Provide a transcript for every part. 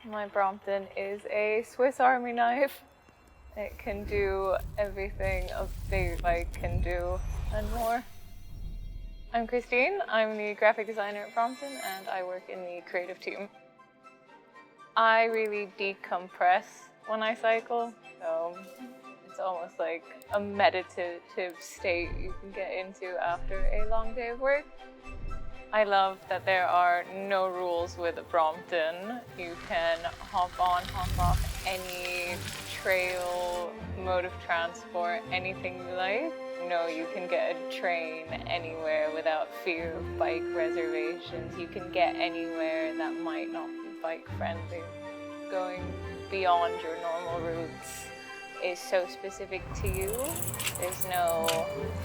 My Brompton is a Swiss Army knife. It can do everything a big bike can do and more. I'm Christine. I'm the graphic designer at Brompton and I work in the creative team. I really decompress when I cycle, so it's almost like a meditative state you can get into after a long day of work. I love that there are no rules with Brompton. You can hop on, hop off any trail, mode of transport, anything you like. You can get a train anywhere without fear of bike reservations. You can get anywhere that might not be bike friendly. Going beyond your normal routes is so specific to you. There's no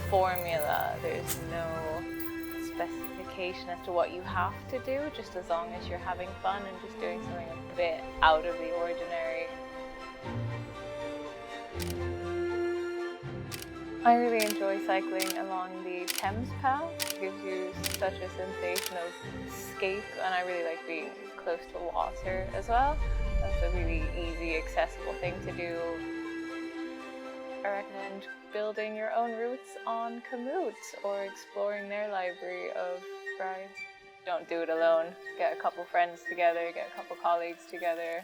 formula, there's no specification as to what you have to do, just as long as you're having fun and just doing something a bit out of the ordinary. I really enjoy cycling along the Thames path. It gives you such a sensation of escape, and I really like being close to water as well. That's a really easy, accessible thing to do. I recommend building your own routes on Komoot or exploring their library of rides. Don't do it alone. Get a couple friends together, get a couple colleagues together.